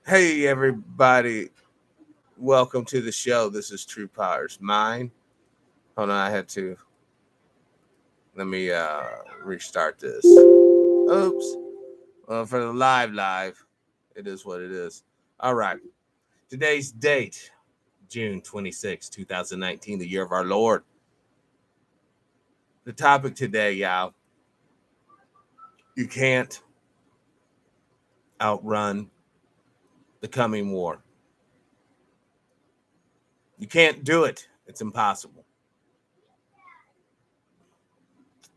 Hey, everybody. Welcome to the show. This is TruePowerIsMine. Hold on, I had to. Let me restart this. Oops. Well, for the live, it is what it is. All right. Today's date, June 26, 2019, the year of our Lord. The topic today, y'all, you can't outrun the coming war. You can't do it. It's impossible.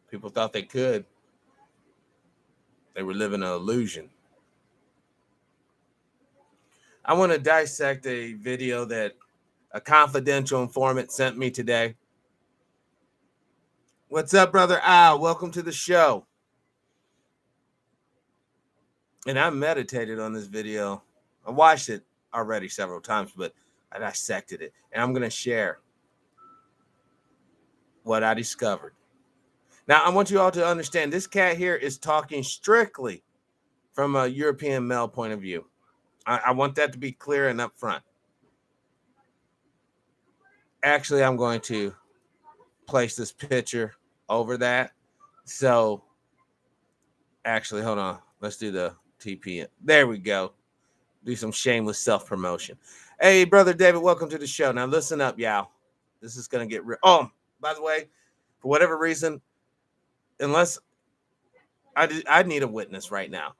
People thought they could. They were living an illusion. I want to dissect a video that a confidential informant sent me today. What's up, brother Al? Welcome to the show. And I meditated on this video. I watched it already several times, but I dissected it. And I'm going to share what I discovered. Now, I want you all to understand this cat here is talking strictly from a European male point of view. I want that to be clear and upfront. Actually, I'm going to place this picture over that. So, actually, hold on. Let's do the TPIM. There we go. Do some shameless self-promotion. Hey, brother David, welcome to the show. Now, listen up, y'all. This is going to get real. Oh, by the way, for whatever reason, unless I need a witness right now.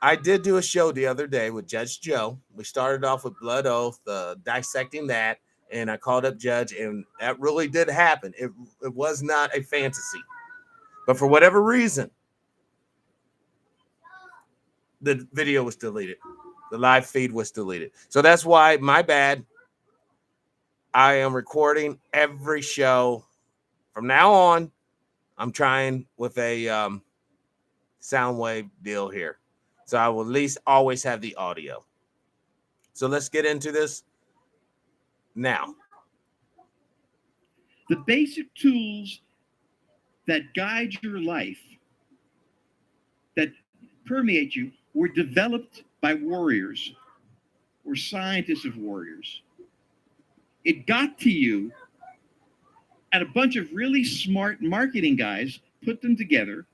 I did do a show the other day with Judge Joe. We started off with Blood Oath, dissecting that, and I called up Judge, and that really did happen. It was not a fantasy. But for whatever reason, the video was deleted. The live feed was deleted. So that's why, my bad. I am recording every show from now on. I'm trying with a sound wave deal here. So I will at least always have the audio. So let's get into this now. The basic tools that guide your life, that permeate you, were developed by warriors or scientists of warriors. It got to you, and a bunch of really smart marketing guys put them together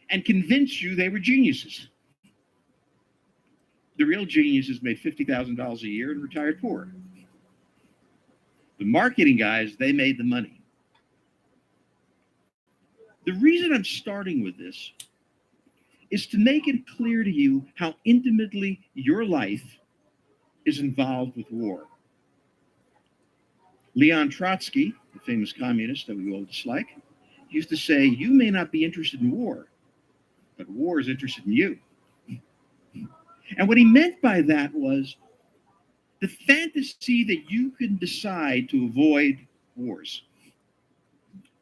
and convinced you they were geniuses. The real geniuses made $50,000 a year and retired poor. The marketing guys, they made the money. The reason I'm starting with this is to make it clear to you how intimately your life is involved with war. Leon Trotsky, the famous communist that we all dislike, used to say, you may not be interested in war, but war is interested in you. And what he meant by that was the fantasy that you can decide to avoid wars.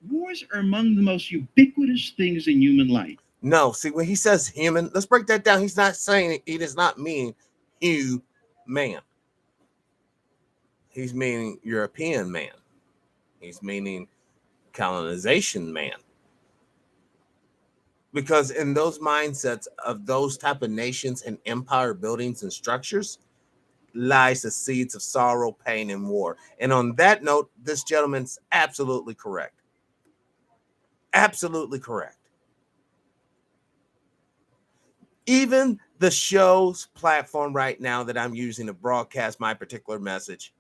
Wars are among the most ubiquitous things in human life. No, see, when he says human, let's break that down. He's not saying he does not mean man. He's meaning European man. He's meaning colonization man. Because in those mindsets of those type of nations and empire buildings and structures lies the seeds of sorrow, pain, and war. And on that note, this gentleman's absolutely correct. Absolutely correct. Even the show's platform right now that I'm using to broadcast my particular message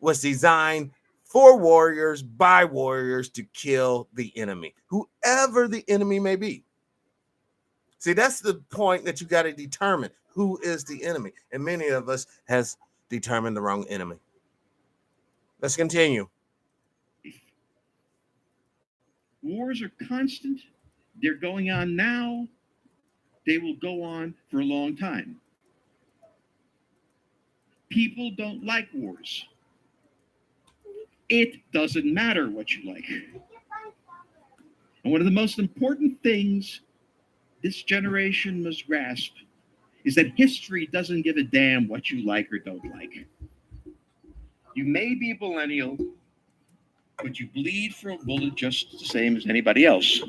was designed for warriors, by warriors, to kill the enemy, whoever the enemy may be. See, that's the point that you got to determine who is the enemy. And many of us has determined the wrong enemy. Let's continue. Wars are constant. They're going on now. They will go on for a long time. People don't like wars. It doesn't matter what you like. And one of the most important things this generation must grasp is that history doesn't give a damn what you like or don't like. You may be a millennial, but you bleed for a bullet just the same as anybody else.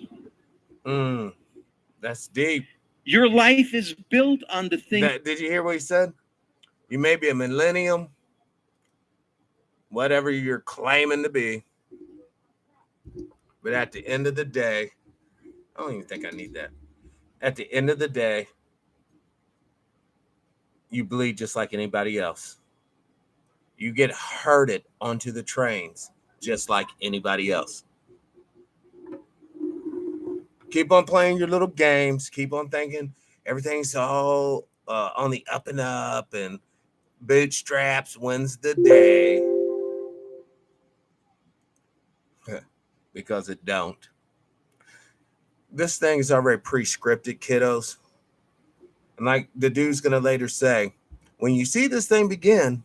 That's deep. Your life is built on the things. Did you hear what he said? You may be a millennium, whatever you're claiming to be, but at the end of the day, I don't even think I need that. At the end of the day, you bleed just like anybody else. You get herded onto the trains just like anybody else. Keep on playing your little games. Keep on thinking everything's all on the up and up, and bootstraps wins the day. Because it don't. This thing is already pre-scripted, kiddos. And like the dude's going to later say, when you see this thing begin,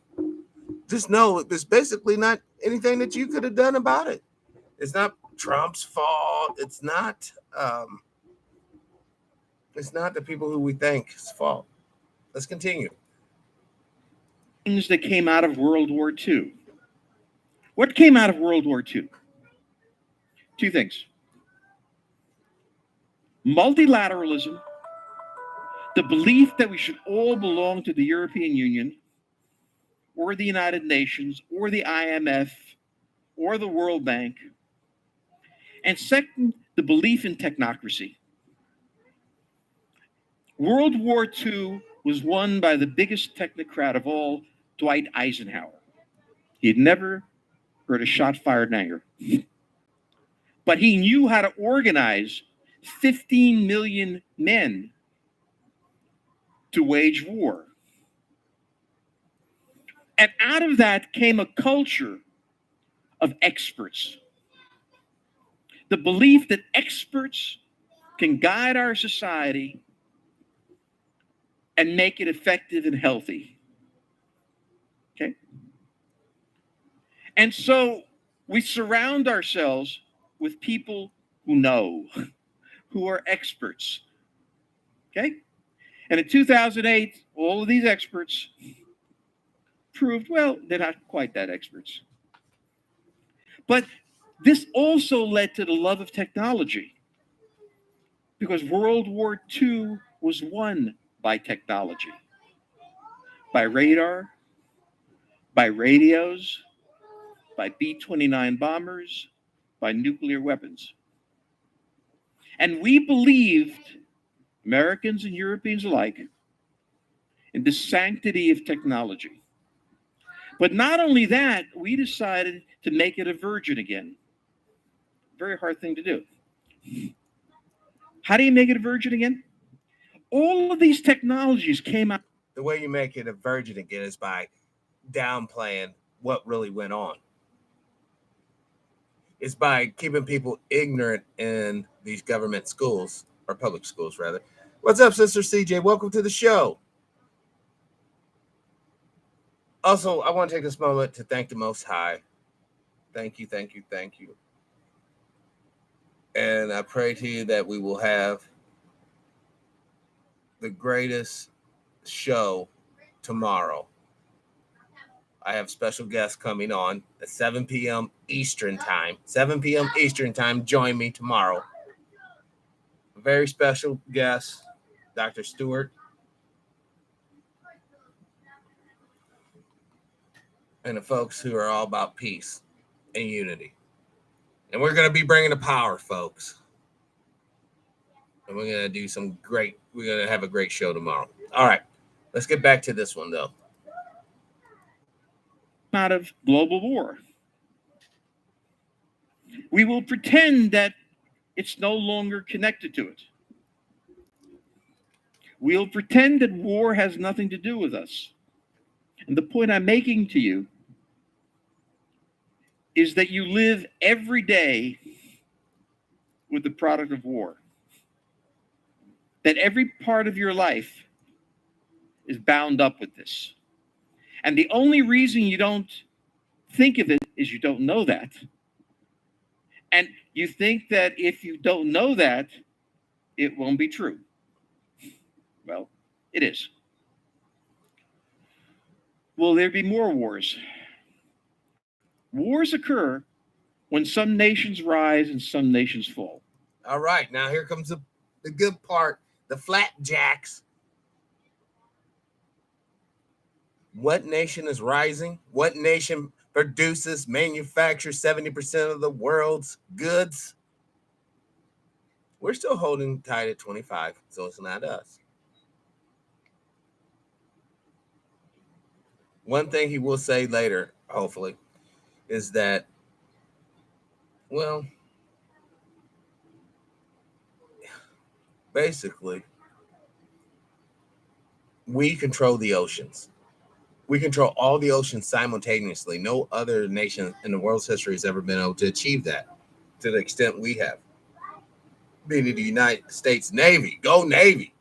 just know it's basically not anything that you could have done about it. It's not Trump's fault. It's not the people who we think's fault. Let's continue. Things that came out of World War II. What came out of World War II? Two things. Multilateralism, the belief that we should all belong to the European Union or the United Nations or the IMF or the World Bank. And second, the belief in technocracy. World War II was won by the biggest technocrat of all, Dwight Eisenhower. He had never heard a shot fired in anger. But he knew how to organize 15 million men to wage war. And out of that came a culture of experts. The belief that experts can guide our society and make it effective and healthy. Okay? And so we surround ourselves with people who know, who are experts. Okay? And in 2008, all of these experts proved, well, they're not quite that experts. But this also led to the love of technology, because World War II was won by technology, by radar, by radios, by B-29 bombers, by nuclear weapons. And we believed, Americans and Europeans alike, in the sanctity of technology. But not only that, we decided to make it a virgin again. Very hard thing to do. How do you make it a virgin again? All of these technologies came out. The way you make it a virgin again is by downplaying what really went on. It's by keeping people ignorant in these government schools, or public schools, rather. What's up, Sister CJ? Welcome to the show. Also, I want to take this moment to thank the Most High. Thank you, thank you, thank you. And I pray to you that we will have the greatest show tomorrow. I have special guests coming on at 7 p.m. Eastern time. 7 p.m. Eastern time. Join me tomorrow. A very special guest, Dr. Stewart. And the folks who are all about peace and unity. And we're going to be bringing the power, folks. And we're going to do we're going to have a great show tomorrow. All right. Let's get back to this one, though. Out of global war. We will pretend that it's no longer connected to it. We'll pretend that war has nothing to do with us. And the point I'm making to you is that you live every day with the product of war. That every part of your life is bound up with this. And the only reason you don't think of it is you don't know that. And you think that if you don't know that, it won't be true. Well, it is. Will there be more wars? Wars occur when some nations rise and some nations fall. All right. Now here comes the good part the flapjacks. What nation is rising? What nation produces, manufactures 70% of the world's goods? We're still holding tight at 25, so it's not us. One thing he will say later, hopefully, is that, well, basically, we control the oceans. We control all the oceans simultaneously. No other nation in the world's history has ever been able to achieve that to the extent we have. Being the United States Navy. Go Navy.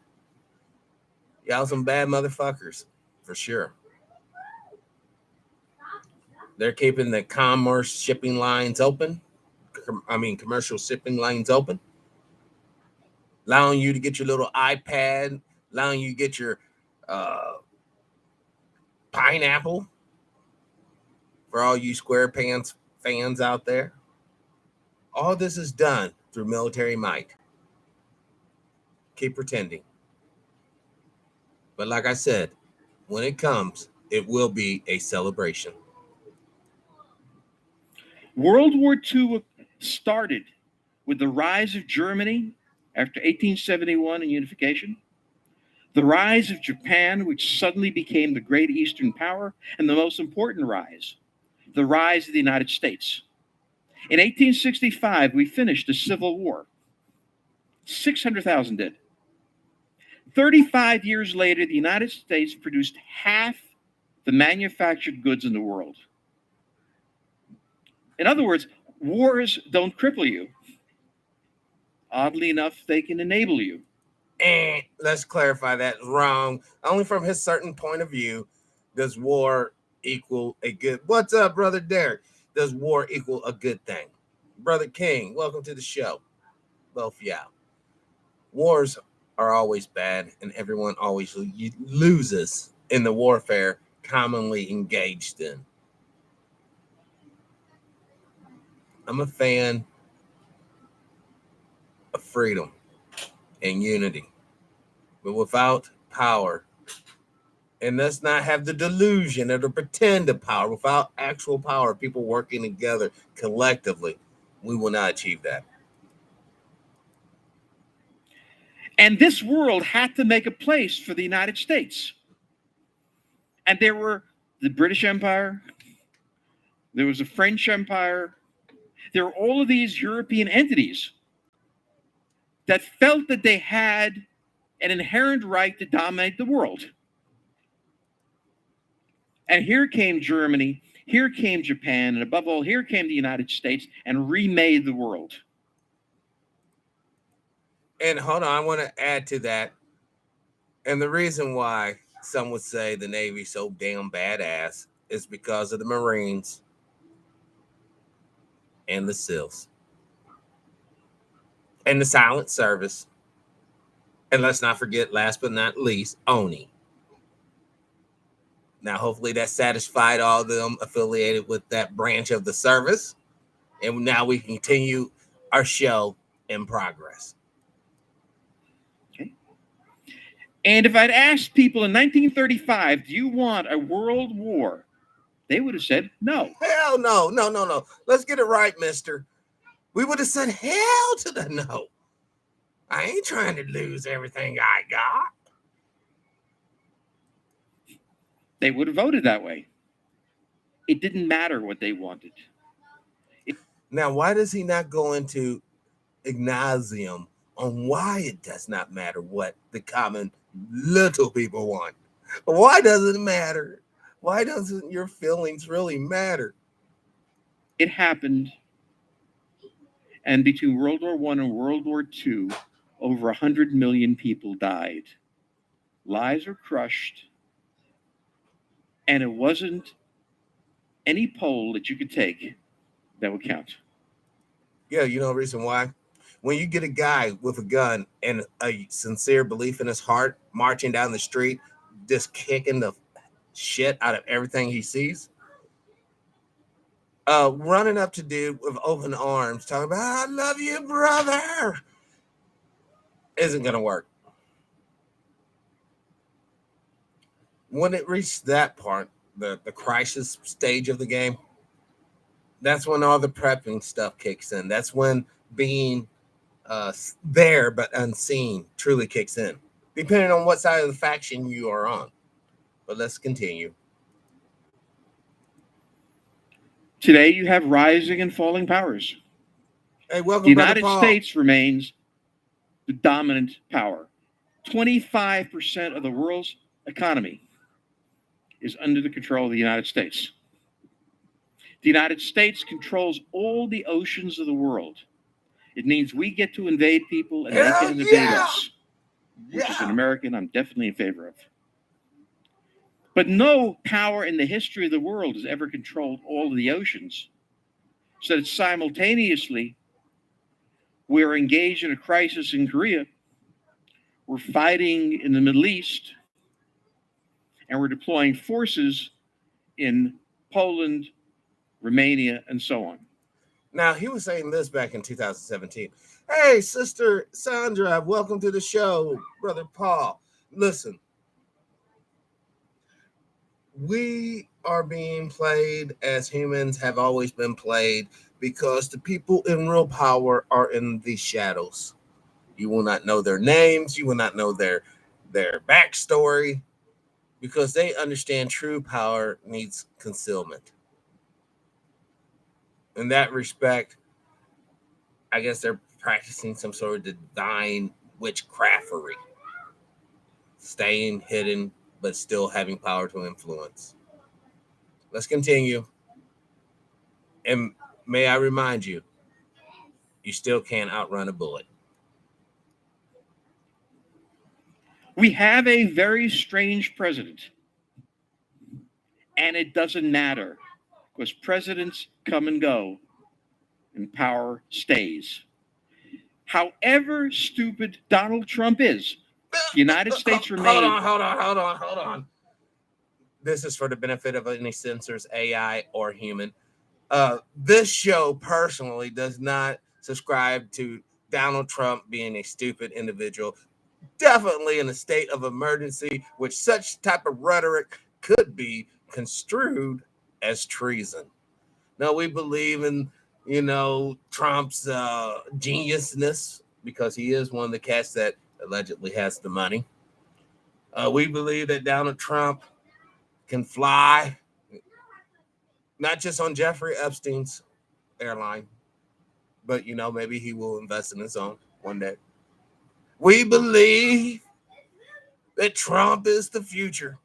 Y'all some bad motherfuckers, for sure. They're keeping the commerce shipping lines open. Commercial shipping lines open. Allowing you to get your little iPad. Allowing you to get your pineapple. For all you SquarePants fans out there. All this is done through military might. Keep pretending. But like I said, when it comes, it will be a celebration. World War II started with the rise of Germany after 1871 and unification, the rise of Japan, which suddenly became the great Eastern power, and the most important rise, the rise of the United States. In 1865, we finished the Civil War. 600,000 dead. 35 years later, the United States produced half the manufactured goods in the world. In other words, wars don't cripple you. Oddly enough, they can enable you. And let's clarify that wrong. Only from his certain point of view does war equal a good. What's up, brother Derek? Does war equal a good thing? Brother King, welcome to the show. Both y'all. Wars are always bad, and everyone always loses in the warfare commonly engaged in. I'm a fan of freedom and unity, but without power, and let's not have the delusion or the pretend of power, without actual power, people working together collectively, we will not achieve that. And this world had to make a place for the United States. And there were the British Empire, there was the French Empire, there were all of these European entities that felt that they had an inherent right to dominate the world. And here came Germany, here came Japan, and above all, here came the United States and remade the world. And hold on, I want to add to that. And the reason why some would say the Navy's so damn badass is because of the Marines and the SEALs and the Silent Service. And let's not forget, last but not least, ONI. Now, hopefully that satisfied all of them affiliated with that branch of the service. And now we continue our show in progress. Okay. And if I'd asked people in 1935, do you want a world war? They would have said no. Hell no, no, no, no. Let's get it right, mister. We would have said hell to the no. I ain't trying to lose everything I got. They would have voted that way. It didn't matter what they wanted. Now, why does he not go into ignasium on why it does not matter what the common little people want? Why does it matter? Why doesn't your feelings really matter? It happened, and between World War I and World War II, over 100 million people died. Lives were crushed, and it wasn't any poll that you could take that would count. Yeah, you know the reason why? When you get a guy with a gun and a sincere belief in his heart marching down the street, just kicking the shit out of everything he sees, running up to dude with open arms, talking about, I love you, brother, isn't going to work. When it reached that part, the crisis stage of the game, that's when all the prepping stuff kicks in. That's when being there but unseen truly kicks in, depending on what side of the faction you are on. But let's continue. Today, you have rising and falling powers. Hey, The welcome, brother United Paul. States remains the dominant power. 25% of the world's economy is under the control of the United States. The United States controls all the oceans of the world. It means we get to invade people and they can invade us, which as an American, I'm definitely in favor of. But no power in the history of the world has ever controlled all of the oceans. So that simultaneously, we're engaged in a crisis in Korea, we're fighting in the Middle East, and we're deploying forces in Poland, Romania, and so on. Now, he was saying this back in 2017. Hey, Sister Sandra, welcome to the show, Brother Paul. Listen, we are being played as humans have always been played because the people in real power are in the shadows. You will not know their names. You will not know their backstory because they understand true power needs concealment. In that respect, I guess they're practicing some sort of divine witchcraftery, staying hidden but still having power to influence. Let's continue. And may I remind you, you still can't outrun a bullet. We have a very strange president, and it doesn't matter because presidents come and go and power stays. However stupid Donald Trump is, the United States remains. Hold on. This is for the benefit of any censors, AI or human. This show personally does not subscribe to Donald Trump being a stupid individual. Definitely in a state of emergency, which such type of rhetoric could be construed as treason. Now we believe in, Trump's geniusness because he is one of the cats that allegedly has the money. We believe that Donald Trump can fly, not just on Jeffrey Epstein's airline, but maybe he will invest in his own one day. We believe that Trump is the future.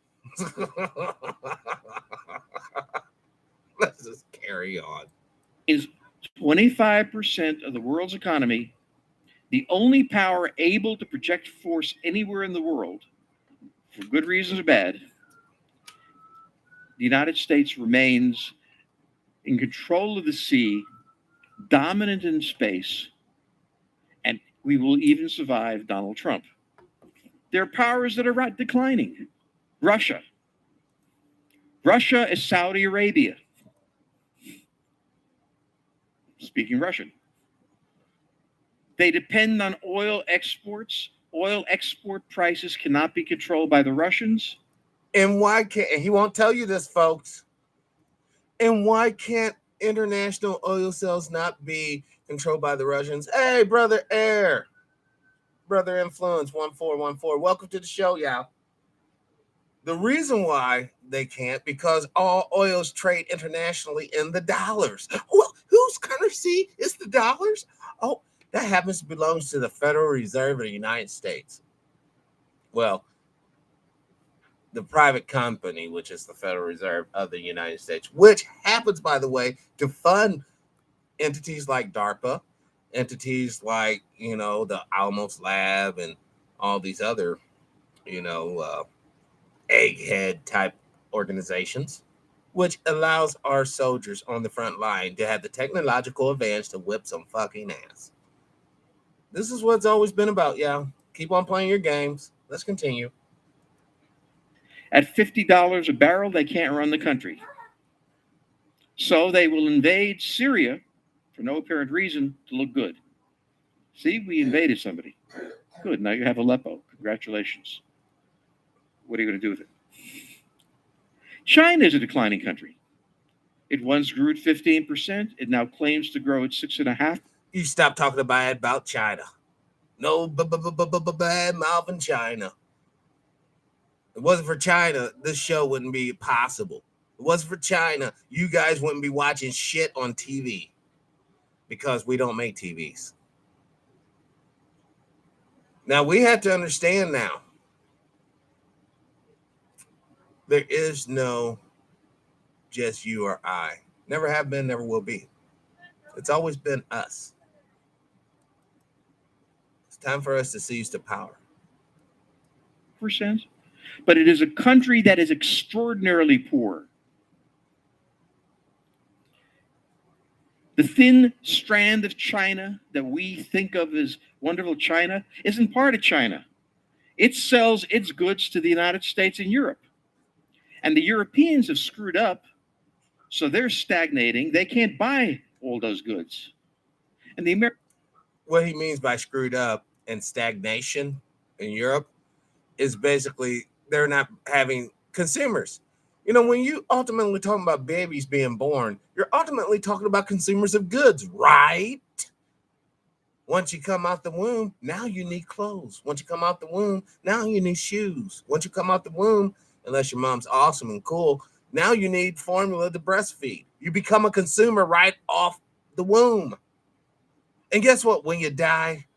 Let's just carry on. Is 25% of the world's economy, the only power able to project force anywhere in the world, for good reasons or bad. The United States remains in control of the sea, dominant in space, and we will even survive Donald Trump. There are powers that are declining. Russia. Russia is Saudi Arabia. Speaking Russian. They depend on oil exports. Oil export prices cannot be controlled by the Russians. And why can't, and he won't tell you this, folks. And why can't international oil sales not be controlled by the Russians? Hey, Brother Air, Brother Influence 1414, welcome to the show, y'all. The reason why they can't, because all oils trade internationally in the dollars. Well, whose currency is the dollars? Oh, that happens to belong to the Federal Reserve of the United States. Well, the private company, which is the Federal Reserve of the United States, which happens, by the way, to fund entities like DARPA, entities like, the Alamos Lab and all these other, egghead type organizations, which allows our soldiers on the front line to have the technological advantage to whip some fucking ass. This is what it's always been about, y'all. Keep on playing your games. Let's continue. At $50 a barrel, they can't run the country. So they will invade Syria for no apparent reason to look good. See, we invaded somebody. Good, now you have Aleppo. Congratulations. What are you going to do with it? China is a declining country. It once grew at 15%. It now claims to grow at 6.5%. You stop talking about China. No bad mouth in China. If it wasn't for China, this show wouldn't be possible. If it wasn't for China, you guys wouldn't be watching shit on TV because we don't make TVs. Now, we have to understand now, there is no just you or I. Never have been, never will be. It's always been us. It's time for us to seize the power. But it is a country that is extraordinarily poor. The thin strand of China that we think of as wonderful China isn't part of China. It sells its goods to the United States and Europe. And the Europeans have screwed up, so they're stagnating. They can't buy all those goods. And the what he means by screwed up and stagnation in Europe is basically they're not having consumers. You know, when you ultimately talking about babies being born, you're ultimately talking about consumers of goods, right? Once you come out the womb, now you need clothes. Once you come out the womb, now you need shoes. Once you come out the womb, unless your mom's awesome and cool, now you need formula to breastfeed. You become a consumer right off the womb. And guess what? When you die,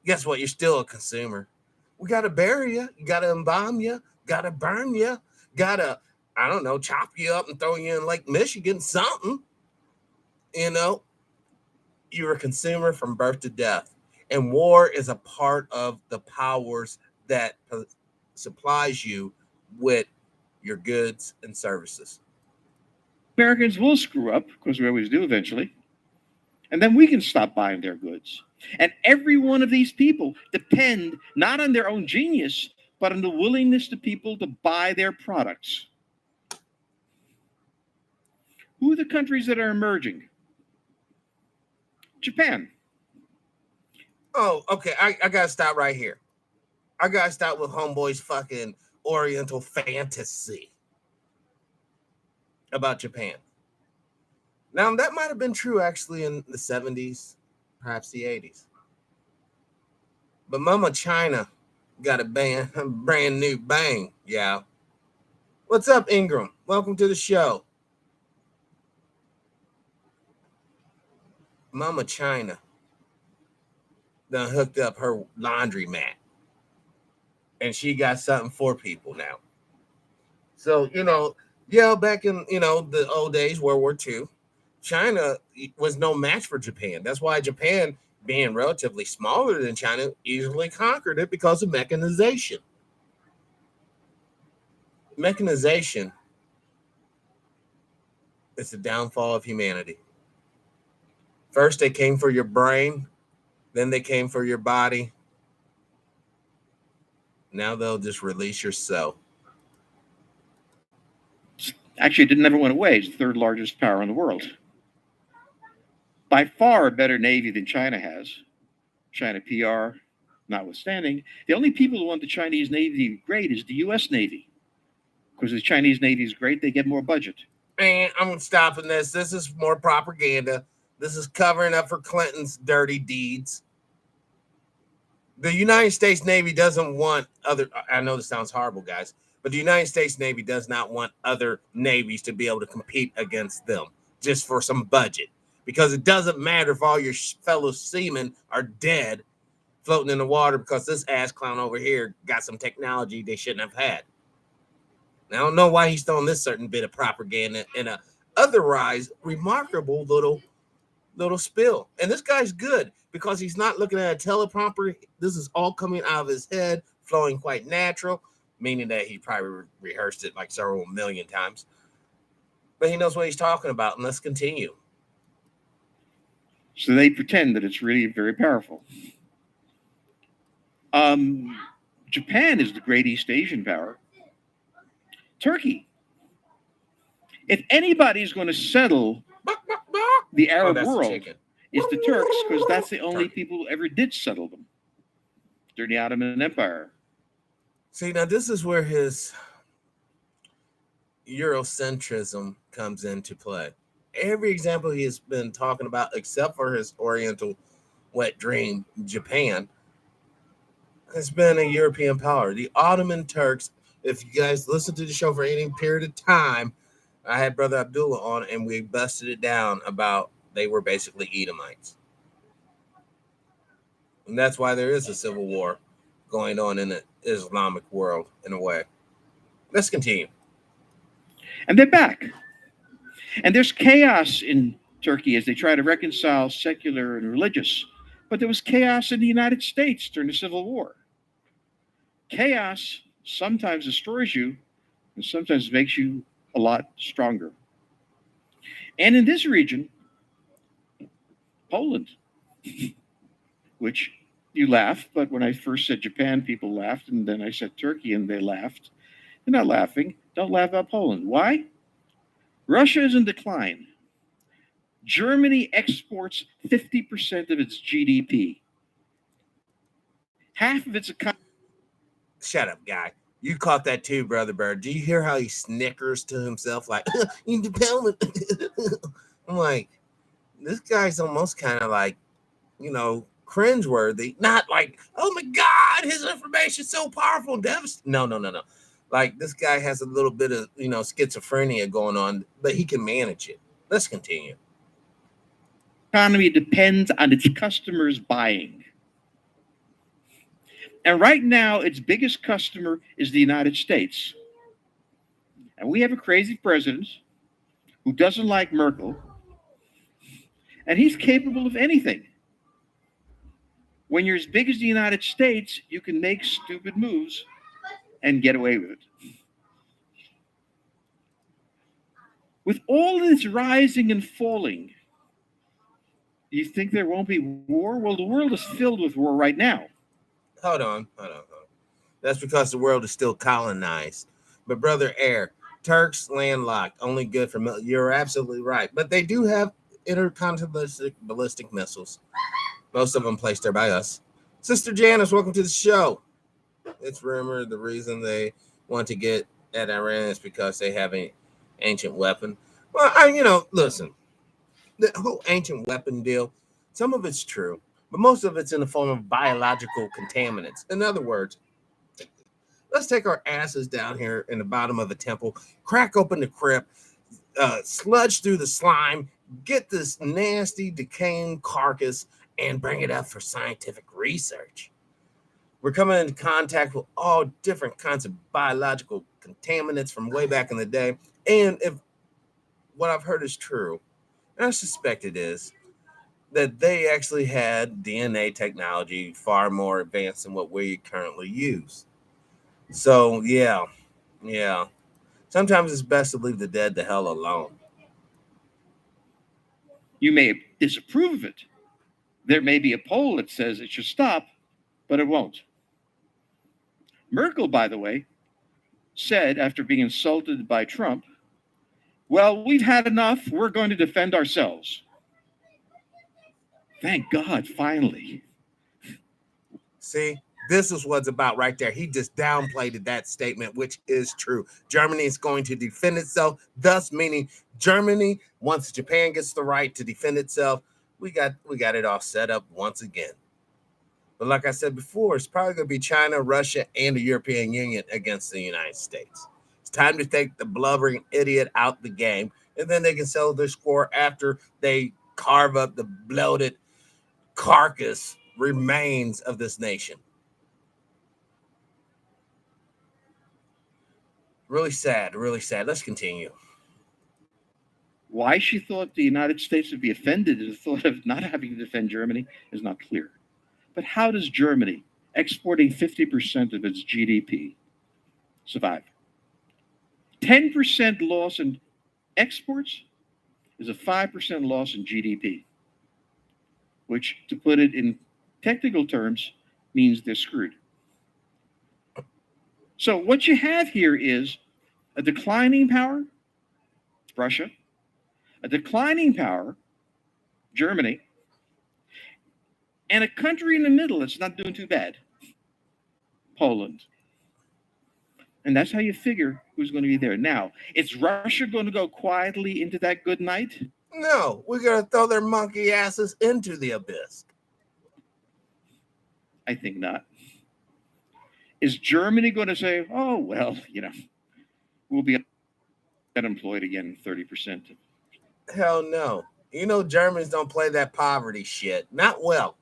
guess what? You're still a consumer. We got to bury you. You got to embalm you. Got to burn you. Got to, I don't know, chop you up and throw you in Lake Michigan, something. You know, you're a consumer from birth to death. And war is a part of the powers that supplies you with your goods and services. Americans will screw up, because we always do eventually. And then we can stop buying their goods. And every one of these people depend not on their own genius, but on the willingness of people to buy their products. Who are the countries that are emerging? Japan. Oh, okay. I got to stop right here. I got to stop with Homeboy's fucking Oriental fantasy about Japan. Now, that might have been true actually in the 70s, perhaps the 80s. But Mama China got a brand new bang, yeah. What's up, Ingram? Welcome to the show. Mama China done hooked up her laundromat. And she got something for people now. So, you know, yeah, back in, you know, the old days, World War II, China was no match for Japan. That's why Japan, being relatively smaller than China, easily conquered it because of mechanization. Mechanization is the downfall of humanity. First, they came for your brain, then they came for your body. Now they'll just release your cell. Actually, it never went away. It's the third largest power in the world. By far a better Navy than China has. China PR notwithstanding. The only people who want the Chinese Navy to be great is the U.S. Navy. Because the Chinese Navy is great, they get more budget. Man, I'm stopping this. This is more propaganda. This is covering up for Clinton's dirty deeds. The United States Navy doesn't want other, I know this sounds horrible, guys, but the United States Navy does not want other navies to be able to compete against them just for some budget. Because it doesn't matter if all your fellow seamen are dead floating in the water because this ass clown over here got some technology they shouldn't have had. Now, I don't know why he's throwing this certain bit of propaganda in a otherwise remarkable little spill. And this guy's good because he's not looking at a teleprompter. This is all coming out of his head, flowing quite natural, meaning that he probably rehearsed it like several million times. But he knows what he's talking about, and let's continue. So they pretend that it's really very powerful. Japan is the great East Asian power. Turkey. If anybody's going to settle the Arab world, it's the Turks, because that's the only people who ever did settle them during the Ottoman Empire. See, now this is where his Eurocentrism comes into play. Every example he has been talking about, except for his Oriental wet dream, Japan, has been a European power. The Ottoman Turks, if you guys listen to the show for any period of time, I had Brother Abdullah on and we busted it down about they were basically Edomites. And that's why there is a civil war going on in the Islamic world in a way. Let's continue. And they're back. And there's chaos in Turkey as they try to reconcile secular and religious. But there was chaos in the United States during the Civil War. Chaos sometimes destroys you and sometimes makes you a lot stronger. And in this region, Poland, which you laugh, but when I first said Japan, people laughed, and then I said Turkey, and they laughed. They're not laughing. Don't laugh about Poland. Why? Russia is in decline. Germany exports 50% of its GDP. Half of its economy. Shut up, guy. You caught that too, Brother Bird. Do you hear how he snickers to himself like, independent? I'm like, this guy's almost kind of like, cringeworthy. Not like, oh my God, his information's so powerful and devastating. No. Like, this guy has a little bit of, schizophrenia going on, but he can manage it. Let's continue. Economy depends on its customers buying. And right now, its biggest customer is the United States. And we have a crazy president who doesn't like Merkel, and he's capable of anything. When you're as big as the United States, you can make stupid moves and get away with it. With all this rising and falling, you think there won't be war? Well, the world is filled with war right now. Hold on. That's because the world is still colonized. But Brother Air, Turks landlocked, only good for you're absolutely right. But they do have intercontinental ballistic missiles. Most of them placed there by us. Sister Janice, welcome to the show. It's rumored the reason they want to get at Iran is because they have an ancient weapon. Well, listen, the whole ancient weapon deal, some of it's true, but most of it's in the form of biological contaminants. In other words, let's take our asses down here in the bottom of the temple, crack open the crypt, sludge through the slime, get this nasty decaying carcass, and bring it up for scientific research. We're coming into contact with all different kinds of biological contaminants from way back in the day. And if what I've heard is true, and I suspect it is, that they actually had DNA technology far more advanced than what we currently use. So, yeah. Sometimes it's best to leave the dead the hell alone. You may disapprove of it. There may be a poll that says it should stop, but it won't. Merkel, by the way, said after being insulted by Trump, well, we've had enough. We're going to defend ourselves. Thank God, finally. See, this is what's about right there. He just downplayed that statement, which is true. Germany is going to defend itself, thus meaning Germany, once Japan gets the right to defend itself, we got it all set up once again. But like I said before, it's probably going to be China, Russia, and the European Union against the United States. It's time to take the blubbering idiot out the game, and then they can settle their score after they carve up the bloated carcass remains of this nation. Really sad. Let's continue. Why she thought the United States would be offended at the thought of not having to defend Germany is not clear. But how does Germany, exporting 50% of its GDP, survive? 10% loss in exports is a 5% loss in GDP, which, to put it in technical terms, means they're screwed. So what you have here is a declining power, Russia, a declining power, Germany, and a country in the middle that's not doing too bad, Poland. And that's how you figure who's going to be there. Now, is Russia going to go quietly into that good night? No, we're going to throw their monkey asses into the abyss. I think not. Is Germany going to say, oh, well, we'll be unemployed again 30%? Hell no. You know, Germans don't play that poverty shit. Not well.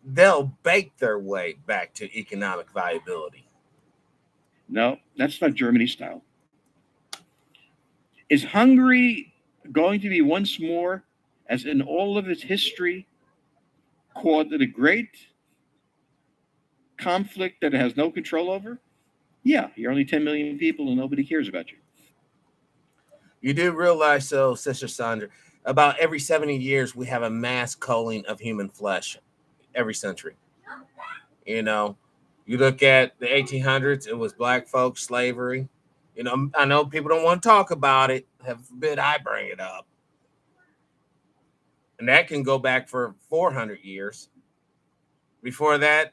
They'll bake their way back to economic viability. No, that's not Germany style. Is Hungary going to be once more, as in all of its history, caught in a great conflict that it has no control over? Yeah, you're only 10 million people and nobody cares about you. You do realize, so, Sister Sandra, about every 70 years, we have a mass culling of human flesh every century. You know, you look at the 1800s, it was black folks, slavery. You know, I know people don't want to talk about it. Heaven forbid I bring it up. And that can go back for 400 years. Before that,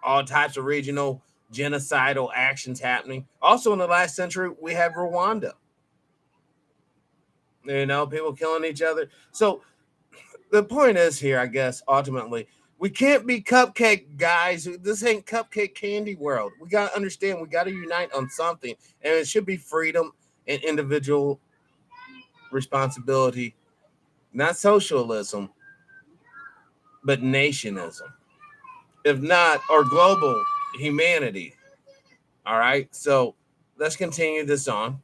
all types of regional genocidal actions happening. Also, in the last century, we have Rwanda. You know, people killing each other. So the point is here, I guess, ultimately, we can't be cupcake guys. This ain't cupcake candy world. We got to understand, we got to unite on something. And it should be freedom and individual responsibility, not socialism, but nationism. If not, or global humanity. All right. So let's continue this on.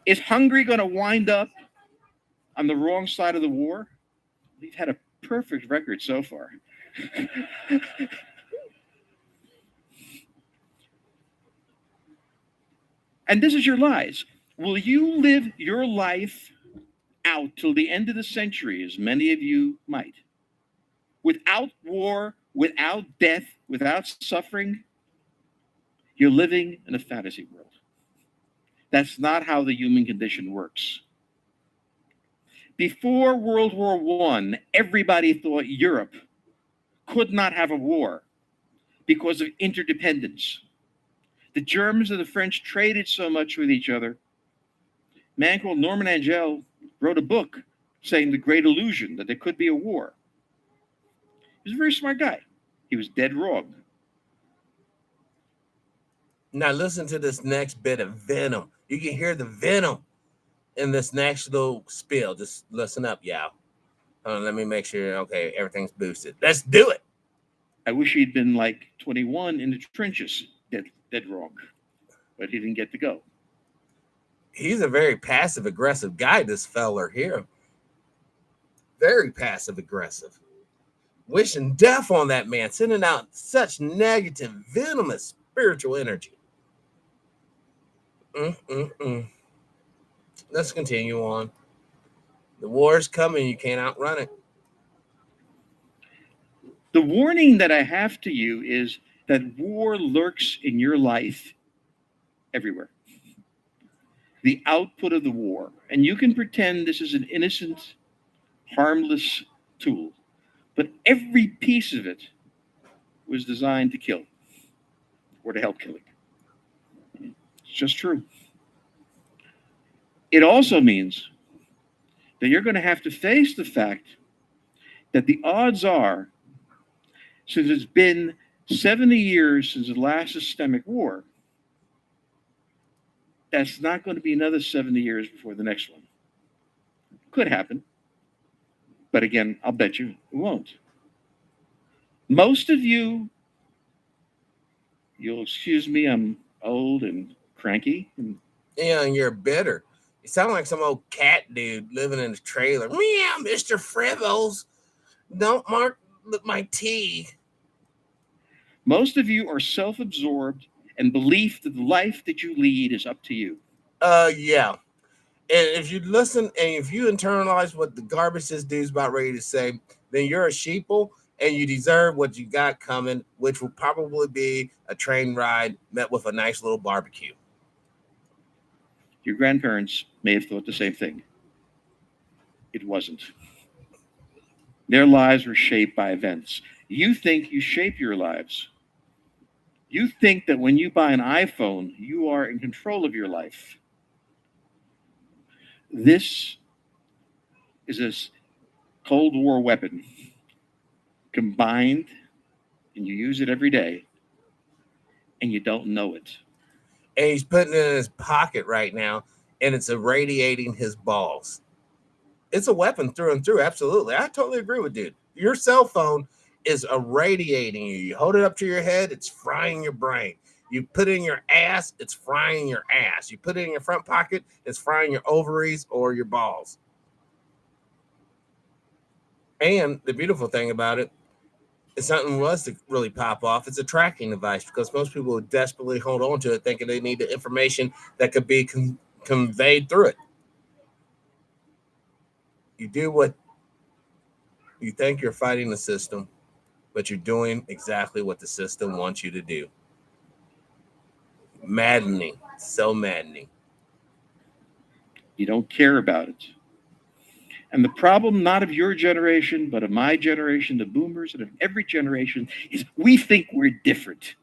Is Hungary going to wind up on the wrong side of the war? We've had a perfect record so far. And this is your lies. Will you live your life out till the end of the century, as many of you might, without war, without death, without suffering? You're living in a fantasy world. That's not how the human condition works. Before World War I, everybody thought Europe could not have a war because of interdependence. The Germans and the French traded so much with each other. A man called Norman Angell wrote a book saying the great illusion that there could be a war. He was a very smart guy. He was dead wrong. Now listen to this next bit of venom. You can hear the venom in this next little spiel. Just listen up, y'all. Let me make sure, okay, everything's boosted. Let's do it. I wish he'd been like 21 in the trenches, dead wrong, but he didn't get to go. He's a very passive aggressive guy, this feller here. Very passive aggressive. Wishing death on that man, sending out such negative, venomous spiritual energy. Let's continue on. The war is coming. You can't outrun it. The warning that I have to you is that war lurks in your life everywhere. The output of the war. And you can pretend this is an innocent, harmless tool, but every piece of it was designed to kill or to help killing. It's just true. It also means that you're going to have to face the fact that the odds are, since it's been 70 years since the last systemic war, that's not going to be another 70 years before the next one. Could happen. But again, I'll bet you it won't. Most of you, you'll excuse me, I'm old and cranky. Yeah, and you're bitter. You sound like some old cat dude living in a trailer. Meow, Mr. Fribbles. Don't mark my tea. Most of you are self-absorbed and belief that the life that you lead is up to you. Yeah. And if you listen and if you internalize what the garbage this dude's about ready to say, then you're a sheeple and you deserve what you got coming, which will probably be a train ride met with a nice little barbecue. Your grandparents may have thought the same thing. It wasn't. Their lives were shaped by events. You think you shape your lives. You think that when you buy an iPhone, you are in control of your life. This is a Cold War weapon combined, and you use it every day, and you don't know it. And he's putting it in his pocket right now, and it's irradiating his balls. It's a weapon through and through. Absolutely. I totally agree with dude. Your cell phone is irradiating you. You hold it up to your head, it's frying your brain. You put it in your ass, it's frying your ass. You put it in your front pocket, it's frying your ovaries or your balls. And the beautiful thing about it, if something was to really pop off, it's a tracking device because most people would desperately hold on to it thinking they need the information that could be conveyed through it. You do what you think you're fighting the system, but you're doing exactly what the system wants you to do. Maddening, so maddening. You don't care about it. And the problem, not of your generation, but of my generation, the boomers, and of every generation, is we think we're different.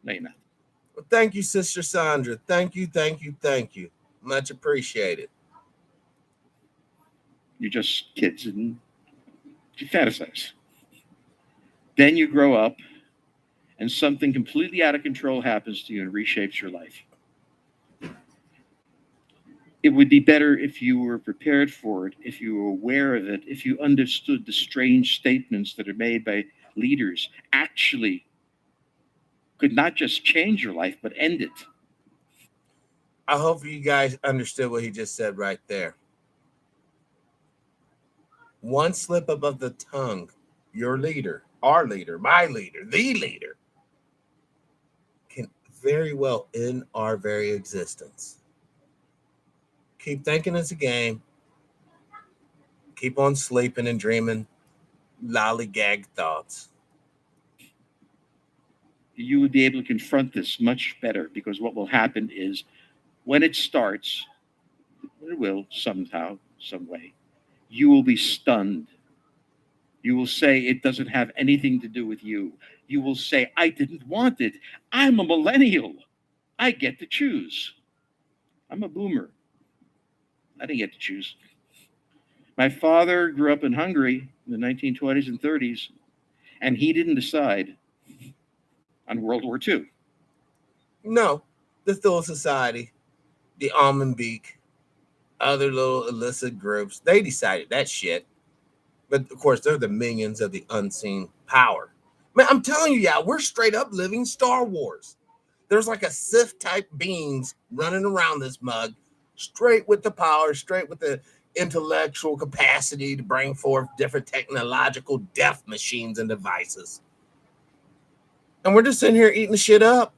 No, you're not. Well, thank you, Sister Sandra. Thank you, thank you, thank you. Much appreciated. You're just kids and you fantasize. Then you grow up and something completely out of control happens to you and reshapes your life. It would be better if you were prepared for it, if you were aware of it, if you understood the strange statements that are made by leaders actually could not just change your life, but end it. I hope you guys understood what he just said right there. One slip up of the tongue, your leader, our leader, my leader, the leader, can very well end our very existence. Keep thinking it's a game. Keep on sleeping and dreaming lollygag thoughts. You would be able to confront this much better because what will happen is when it starts, it will somehow, some way, you will be stunned. You will say it doesn't have anything to do with you. You will say, I didn't want it. I'm a millennial. I get to choose. I'm a boomer. I didn't get to choose. My father grew up in Hungary in the 1920s and 30s, and he didn't decide on World War II. No, the Thule Society, the Almond Beak, other little illicit groups, they decided that shit. But of course, they're the minions of the unseen power. Man, I'm telling you, yeah, we're straight up living Star Wars. There's like a Sith type beings running around this mug, straight with the power, straight with the intellectual capacity to bring forth different technological death machines and devices. And we're just sitting here eating the shit up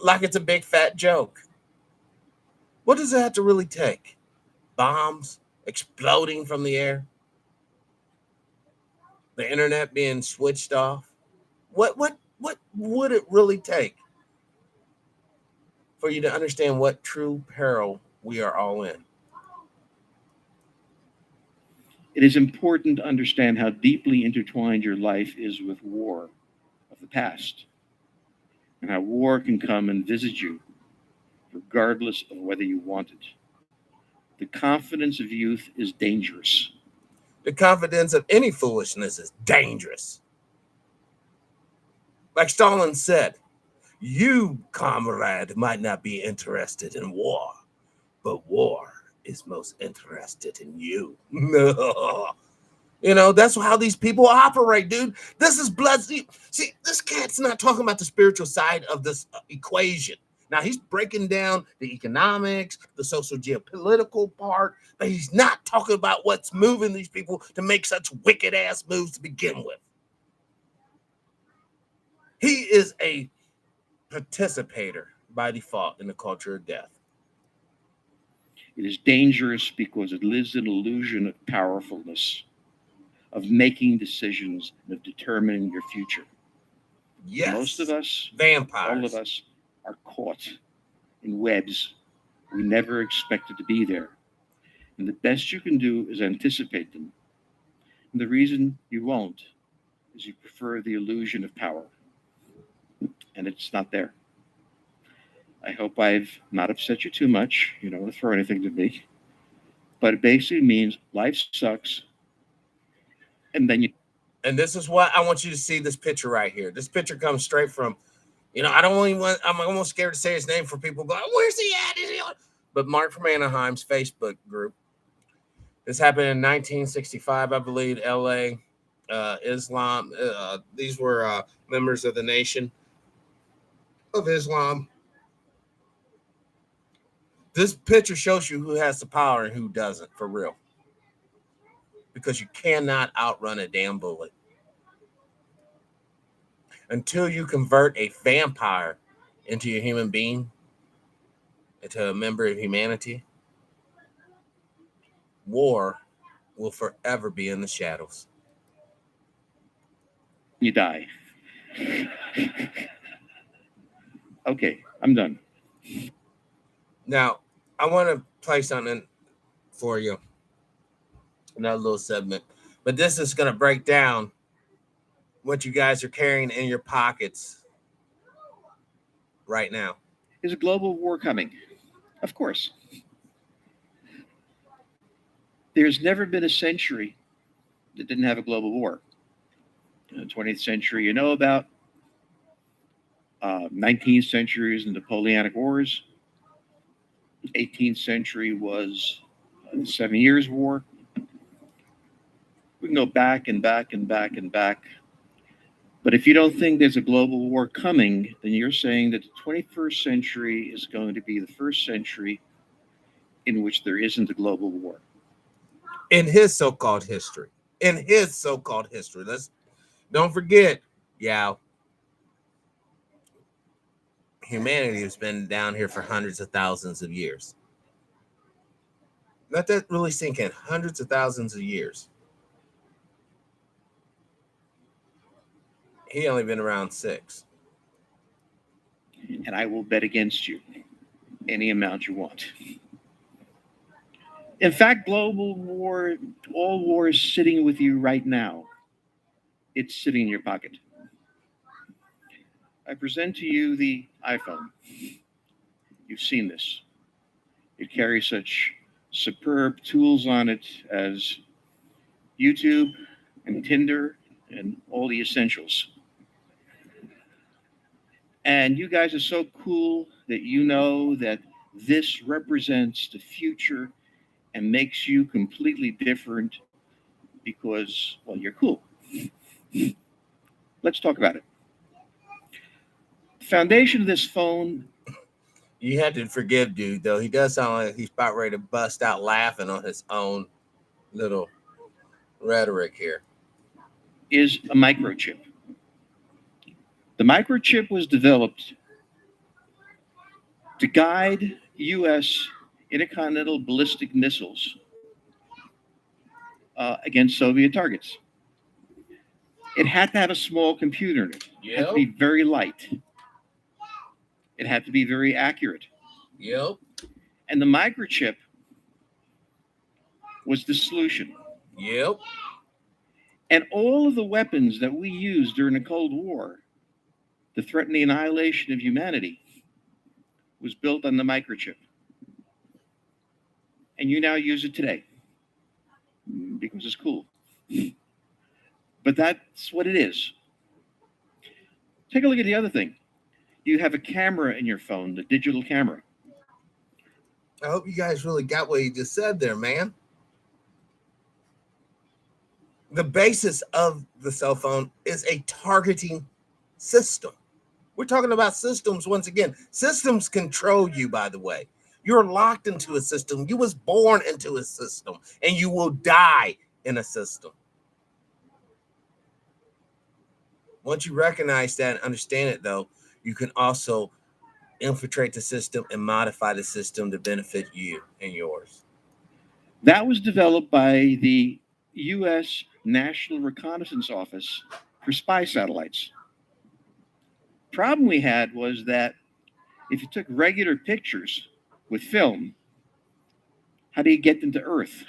like it's a big fat joke. What does it have to really take? Bombs exploding from the air? The internet being switched off? What would it really take for you to understand what true peril we are all in? It is important to understand how deeply intertwined your life is with war of the past, and how war can come and visit you regardless of whether you want it. The confidence of youth is dangerous. The confidence of any foolishness is dangerous. Like Stalin said, you, comrade, might not be interested in war, but war is most interested in you. You know, that's how these people operate, dude. This is blood. See, this cat's not talking about the spiritual side of this equation. Now, he's breaking down the economics, the social geopolitical part, but he's not talking about what's moving these people to make such wicked ass moves to begin with. He is a participator by default in the culture of death. It is dangerous because it lives in illusion of powerfulness, of making decisions, and of determining your future. Yes. Most of us, vampires. all of us, are caught in webs we never expected to be there. And the best you can do is anticipate them. And the reason you won't is you prefer the illusion of power, and it's not there. I hope I've not upset you too much. You don't want to throw anything to me. But it basically means life sucks, and then you. And this is what I want you to see, this picture right here. This picture comes straight from, I don't even want, I'm almost scared to say his name for people going, where's he at? Is he on? But Mark from Anaheim's Facebook group. This happened in 1965, I believe, LA, Islam. These were members of the Nation of Islam. This picture shows you who has the power and who doesn't, for real. Because you cannot outrun a damn bullet. Until you convert a vampire into a human being, into a member of humanity, war will forever be in the shadows. You die. Okay, I'm done. Now, I want to play something for you, another little segment, but this is going to break down what you guys are carrying in your pockets right now. Is a global war coming? Of course. There's never been a century that didn't have a global war. In the 20th century, you know about. 19th century is the Napoleonic Wars. 18th century was the 7 Years' War. We can go back and back and back and back. But if you don't think there's a global war coming, then you're saying that the 21st century is going to be the first century in which there isn't a global war. In his so-called history. Don't forget, humanity has been down here for hundreds of thousands of years. Let that really sink in. Hundreds of thousands of years. He only been around 6. And I will bet against you any amount you want. In fact, global war, all war is sitting with you right now. It's sitting in your pocket. I present to you the iPhone. You've seen this. It carries such superb tools on it as YouTube and Tinder and all the essentials. And you guys are so cool that you know that this represents the future and makes you completely different because, well, you're cool. Let's talk about it. The foundation of this phone. You had to forgive dude, though. He does sound like he's about ready to bust out laughing on his own little rhetoric here. Is a microchip. The microchip was developed to guide U.S. intercontinental ballistic missiles against Soviet targets. It had to have a small computer in it. It had to be very light. It had to be very accurate. Yep. And the microchip was the solution. Yep. And all of the weapons that we used during the Cold War to threaten the annihilation of humanity was built on the microchip. And you now use it today because it's cool. But that's what it is. Take a look at the other thing. You have a camera in your phone, the digital camera. I hope you guys really got what you just said there, man. The basis of the cell phone is a targeting system. We're talking about systems once again. Systems control you, by the way. You're locked into a system. You was born into a system, and you will die in a system. Once you recognize that and understand it, though, you can also infiltrate the system and modify the system to benefit you and yours. That was developed by the U.S. National Reconnaissance Office for spy satellites. Problem we had was that if you took regular pictures with film, how do you get them to Earth?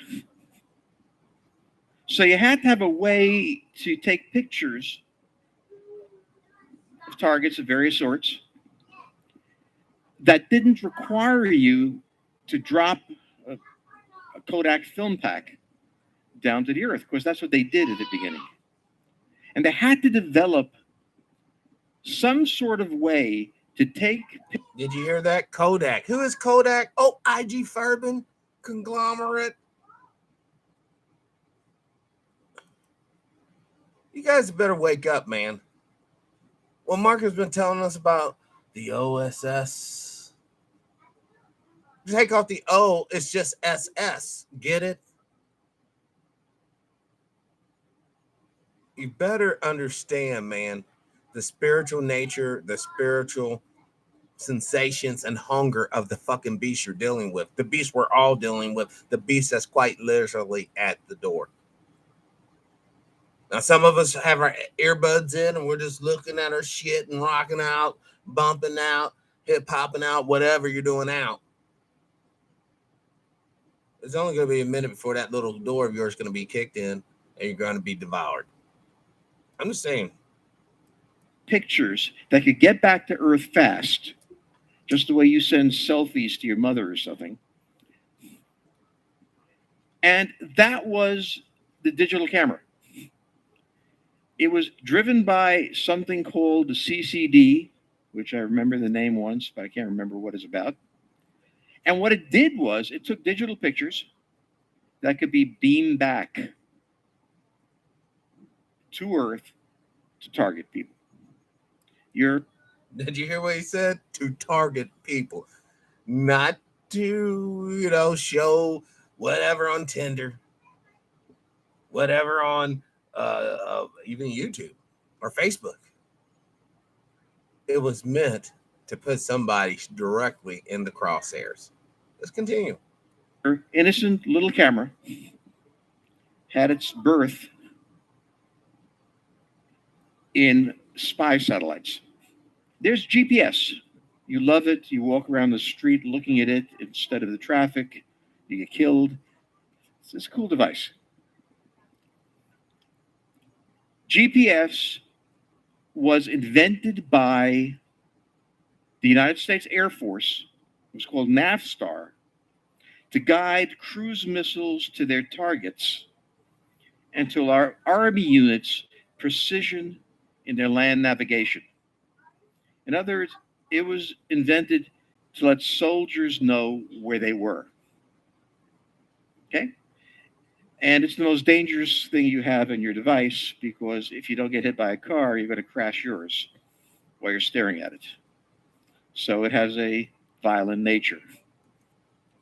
So you had to have a way to take pictures of targets of various sorts that didn't require you to drop a Kodak film pack down to the earth, because that's what they did at the beginning. And they had to develop some sort of way to take. Did you hear that? Kodak. Who is Kodak? Oh, IG Farben conglomerate. You guys better wake up, man. Well, Mark has been telling us about the OSS. Take off the O, it's just SS. Get it? You better understand, man, the spiritual nature, the spiritual sensations and hunger of the fucking beast you're dealing with. The beast we're all dealing with. The beast that's quite literally at the door. Now, some of us have our earbuds in and we're just looking at our shit and rocking out, bumping out, hip hopping out, whatever you're doing out. It's only going to be a minute before that little door of yours is going to be kicked in and you're going to be devoured. I'm just saying. Pictures that could get back to Earth fast, just the way you send selfies to your mother or something. And that was the digital camera. It was driven by something called the CCD, which I remember the name once, but I can't remember what it's about. And what it did was it took digital pictures that could be beamed back to Earth to target people. Did you hear what he said? To target people, not to, show whatever on Tinder, whatever on even YouTube or Facebook. It was meant to put somebody directly in the crosshairs. Let's continue. Your innocent little camera had its birth in spy satellites. There's GPS. You love it. You walk around the street looking at it instead of the traffic. You get killed. It's a cool device. GPS was invented by the United States Air Force. It was called NAVSTAR, to guide cruise missiles to their targets and to allow Army units precision in their land navigation. In other words, it was invented to let soldiers know where they were. Okay? And it's the most dangerous thing you have in your device, because if you don't get hit by a car, you're going to crash yours while you're staring at it. So it has a violent nature.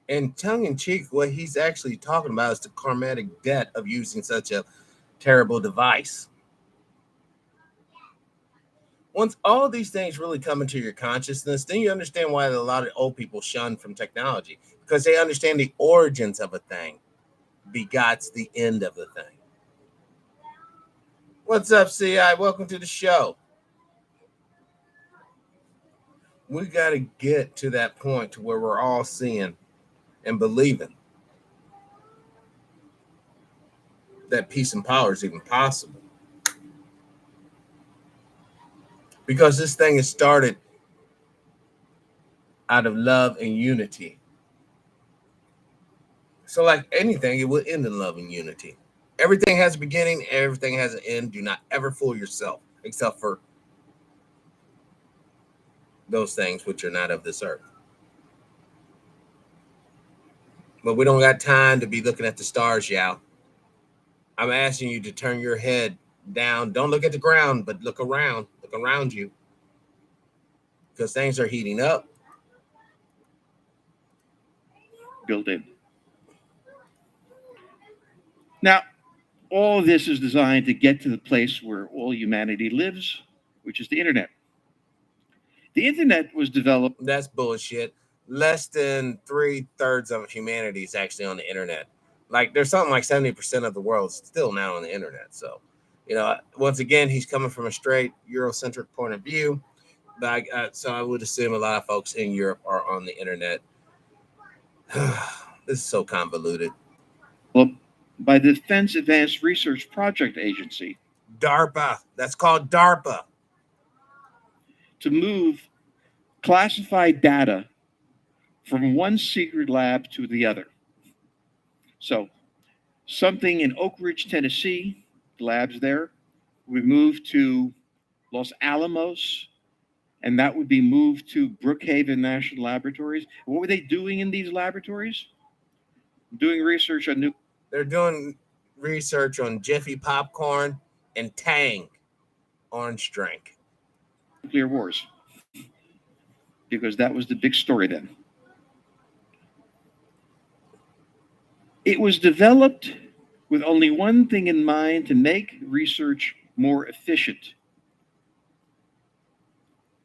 And tongue in cheek, what he's actually talking about is the karmatic debt of using such a terrible device. Once all these things really come into your consciousness, then you understand why a lot of old people shun from technology, because they understand the origins of a thing begots the end of the thing. What's up, CI? Welcome to the show. We got to get to that point to where we're all seeing and believing that peace and power is even possible. Because this thing is started out of love and unity. So like anything, it will end in love and unity. Everything has a beginning, everything has an end. Do not ever fool yourself, except for those things which are not of this earth. But we don't got time to be looking at the stars, Yao. I'm asking you to turn your head down. Don't look at the ground, but look around. Look around you. Because things are heating up. Built in. Now, all of this is designed to get to the place where all humanity lives, which is the internet. The internet was developed. That's bullshit. Less than 3/3 of humanity is actually on the internet. Like there's something like 70% of the world still now on the internet. So, once again, he's coming from a straight Eurocentric point of view. But so I would assume a lot of folks in Europe are on the internet. This is so convoluted. Well, by the Defense Advanced Research Project Agency DARPA. That's called DARPA. to move classified data from one secret lab to the other. So, something in Oak Ridge, Tennessee, the labs there, we moved to Los Alamos, and that would be moved to Brookhaven National Laboratories. What were they doing in these laboratories? Doing research on They're doing research on Jiffy popcorn and Tang orange drink. nuclear wars, because that was the big story then. It was developed with only one thing in mind: to make research more efficient.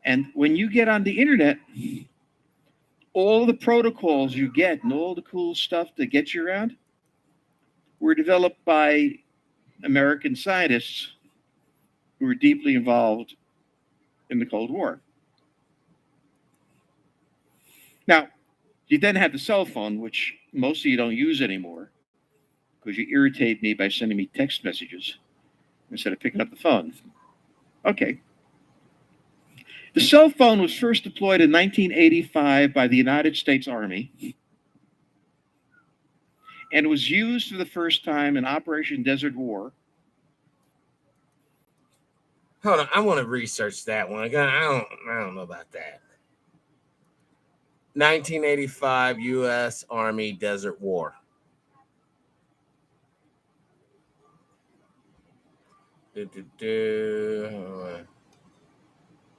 And when you get on the internet, all the protocols you get and all the cool stuff that gets you around were developed by American scientists who were deeply involved in the Cold War. Now, you then had the cell phone, which most of you don't use anymore because you irritate me by sending me text messages instead of picking up the phone. Okay. The cell phone was first deployed in 1985 by the United States Army and was used for the first time in Operation Desert War. Hold on, I want to research that one. I don't know about that. 1985 U.S. Army Desert War.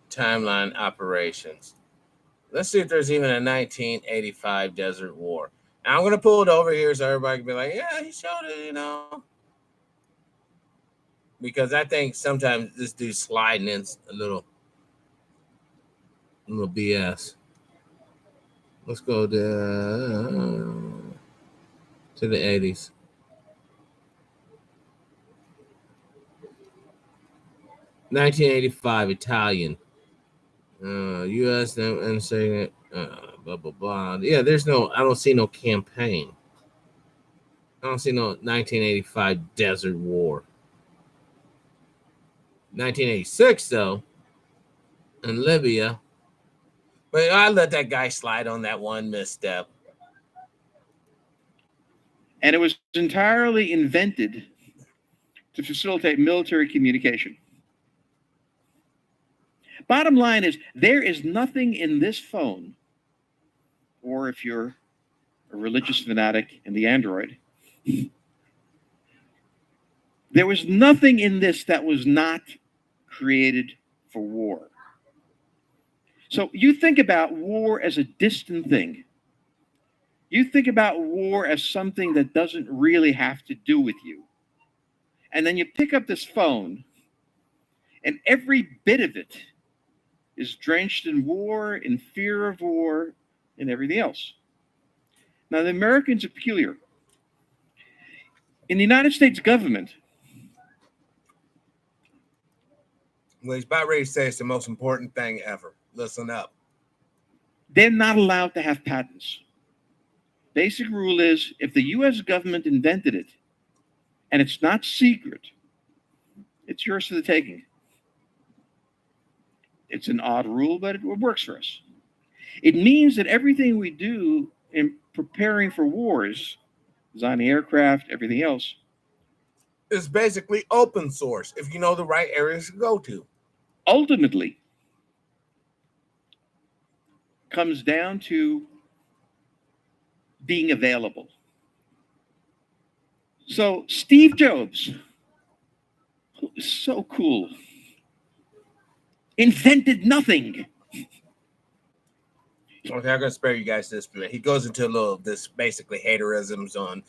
Timeline operations. Let's see if there's even a 1985 Desert War. Now, I'm going to pull it over here so everybody can be like, yeah, he showed it, you know. Because I think sometimes this dude's sliding in a little BS. Let's go to the 80s. $1985 Italian. U.S. and saying blah blah blah. Yeah, I don't see no campaign. I don't see no 1985 Desert War. 1986 though, in Libya. But I let that guy slide on that one misstep. And it was entirely invented to facilitate military communication. Bottom line is, there is nothing in this phone, or if you're a religious fanatic in the Android, there was nothing in this that was not created for war. So you think about war as a distant thing. You think about war as something that doesn't really have to do with you. And then you pick up this phone, and every bit of it is drenched in war, in fear of war, and everything else. Now, the Americans are peculiar. In the United States government, well, he's about ready to say it's the most important thing ever. Listen up. they're not allowed to have patents. Basic rule is, if the US government invented it and it's not secret, it's yours for the taking. It's an odd rule, but it works for us. It means that everything we do in preparing for wars, designing aircraft, everything else, It's basically open source if you know the right areas to go to. ultimately comes down to being available. So Steve Jobs, who is so cool, invented nothing. Okay, I'm gonna spare you guys this. He goes into this basically haterisms on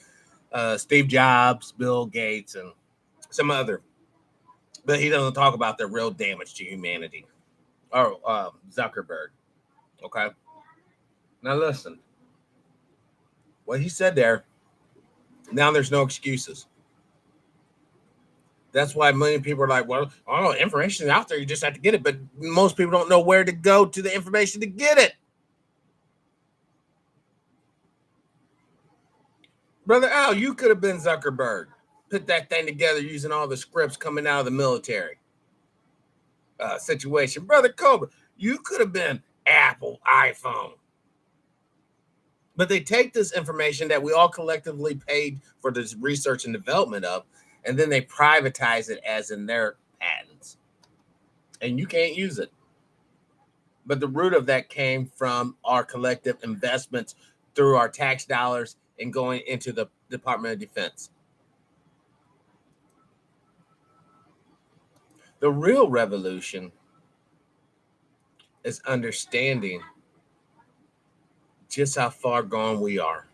Steve Jobs, Bill Gates, and some other, but he doesn't talk about the real damage to humanity. Or Zuckerberg. Okay. Now listen, what he said there. Now there's no excuses. That's why many people are like, well, information is out there. You just have to get it. But most people don't know where to go to the information to get it. Brother Al, you could have been Zuckerberg. Put that thing together using all the scripts coming out of the military situation. Brother Cobra, you could have been Apple, iPhone. But they take this information that we all collectively paid for this research and development of, and then they privatize it as in their patents. And you can't use it. But the root of that came from our collective investments through our tax dollars and going into the Department of Defense. The real revolution is understanding just how far gone we are.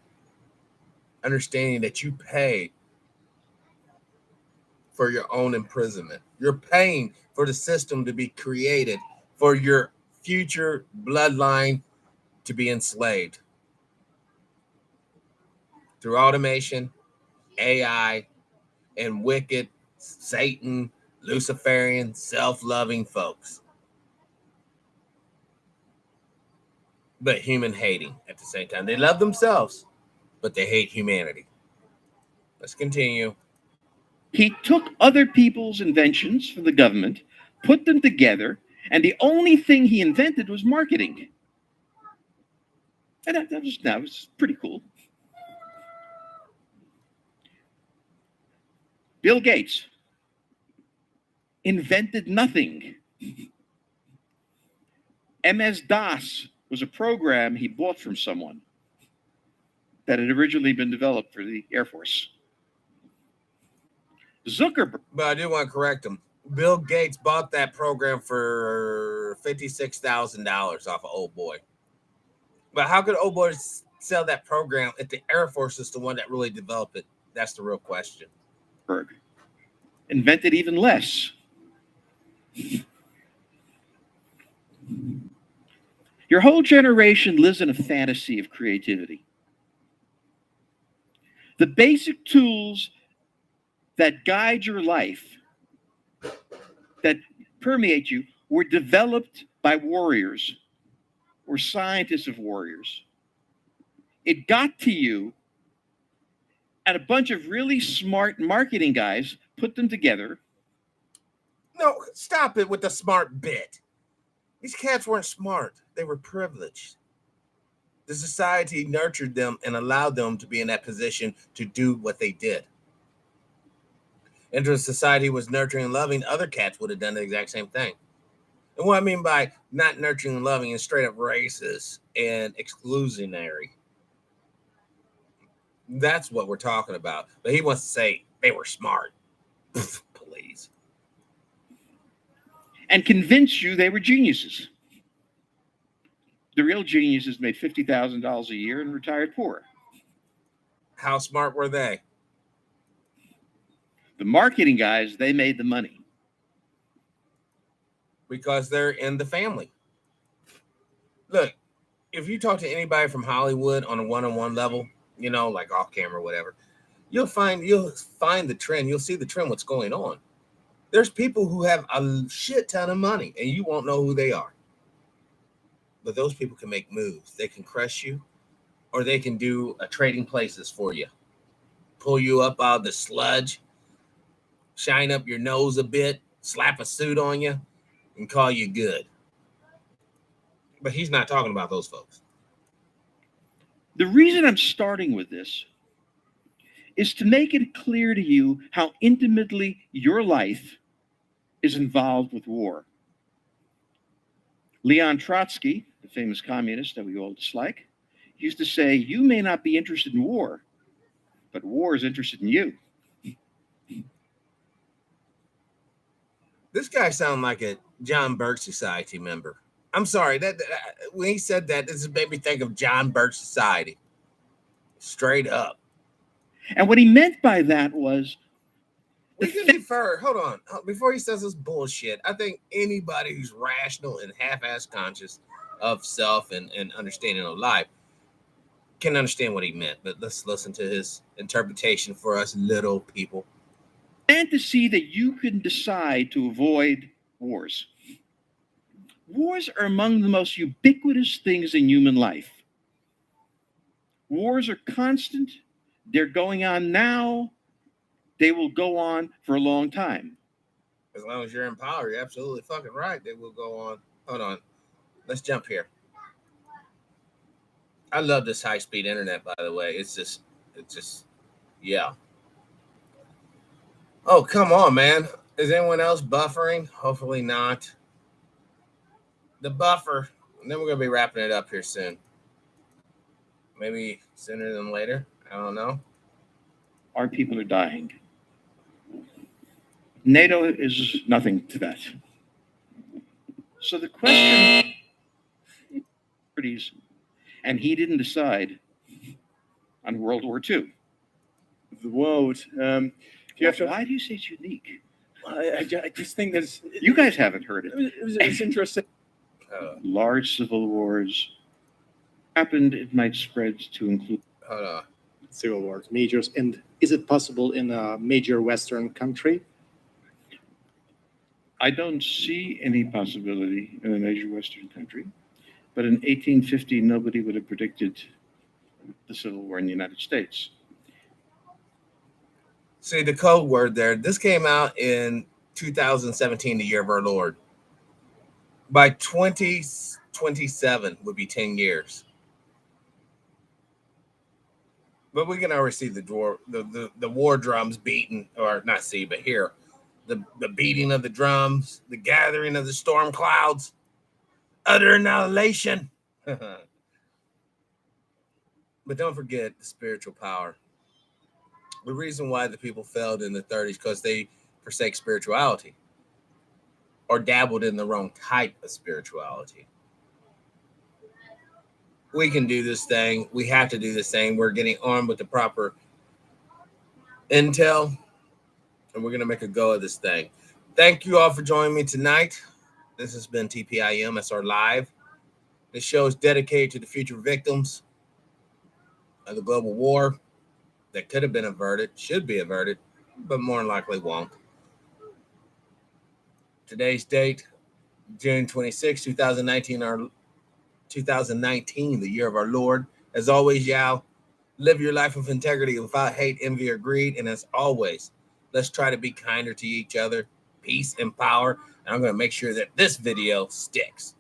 Understanding that you pay for your own imprisonment. You're paying for the system to be created for your future bloodline to be enslaved through automation, AI, and wicked Satan, Luciferian, self-loving folks. But human hating at the same time. They love themselves, but they hate humanity. Let's continue. He took other people's inventions for the government, put them together, and the only thing he invented was marketing. And that was pretty cool. Bill Gates invented nothing. MS-DOS was a program he bought from someone that had originally been developed for the Air Force. Zuckerberg. But I do want to correct him. Bill Gates bought that program for $56,000 off of Old Boy. But how could Old Boy sell that program if the Air Force is the one that really developed it? That's the real question. Invented even less. Your whole generation lives in a fantasy of creativity. The basic tools that guide your life, that permeate you, were developed by warriors or scientists of warriors. It got to you, and a bunch of really smart marketing guys put them together. No, stop it with the smart bit. These cats weren't smart. They were privileged. The society nurtured them and allowed them to be in that position to do what they did. And if the society was nurturing and loving, other cats would have done the exact same thing. And what I mean by not nurturing and loving is straight up racist and exclusionary. That's what we're talking about. But he wants to say they were smart. Please. And convince you they were geniuses. The real geniuses made $50,000 a year and retired poor. How smart were they? The marketing guys, they made the money. Because they're in the family. Look, if you talk to anybody from Hollywood on a one-on-one level, you know, like off camera or whatever, you'll find the trend. You'll see the trend, what's going on. There's people who have a shit ton of money and you won't know who they are. But those people can make moves. They can crush you, or they can do a trading places for you. Pull you up out of the sludge, shine up your nose a bit, slap a suit on you, and call you good. But he's not talking about those folks. The reason I'm starting with this is to make it clear to you how intimately your life is involved with war. Leon Trotsky, the famous communist that we all dislike, used to say, "You may not be interested in war, but war is interested in you." This guy sounds like a John Birch Society member. I'm sorry, that when he said that, this made me think of John Birch Society. Straight up. And what he meant by that was, we can defer. Hold on. Before he says this bullshit, I think anybody who's rational and half-ass conscious of self and understanding of life can understand what he meant. But let's listen to his interpretation for us little people. Fantasy that you can decide to avoid wars. Wars are among the most ubiquitous things in human life. Wars are constant, They're going on now. They will go on for a long time. As long as you're in power, you're absolutely fucking right. They will go on. Hold on. Let's jump here. I love this high-speed internet, by the way. It's just, yeah. Oh, come on, man. Is anyone else buffering? Hopefully not. The buffer. And then we're going to be wrapping it up here soon. Maybe sooner than later. I don't know. Our people are dying. NATO is nothing to that. So the question, and he didn't decide on World War II. The world. Why do you say it's unique? I just think that You guys haven't heard it. it's interesting. Large civil wars happened. It might spread to include. Hold on. Civil wars, majors, and is it possible in a major Western country? I don't see any possibility in a major Western country, but in 1850, nobody would have predicted the Civil War in the United States. See the code word there. This came out in 2017, the year of our Lord. By 2027 would be 10 years. But we can already see the war drums beating, or not see, but hear the beating of the drums, the gathering of the storm clouds, utter annihilation. But don't forget the spiritual power. The reason why the people failed in the 30s because they forsake spirituality or dabbled in the wrong type of spirituality. We can do this thing. We have to do this thing. We're getting armed with the proper intel, and we're going to make a go of this thing. Thank you all for joining me tonight. This has been TPIM SR Live. This show is dedicated to the future victims of the global war that could have been averted, should be averted, but more than likely won't. Today's date, June 26, 2019, 2019, the year of our Lord. As always, y'all, live your life with integrity without hate, envy, or greed. And as always, let's try to be kinder to each other. Peace and power. And I'm going to make sure that this video sticks.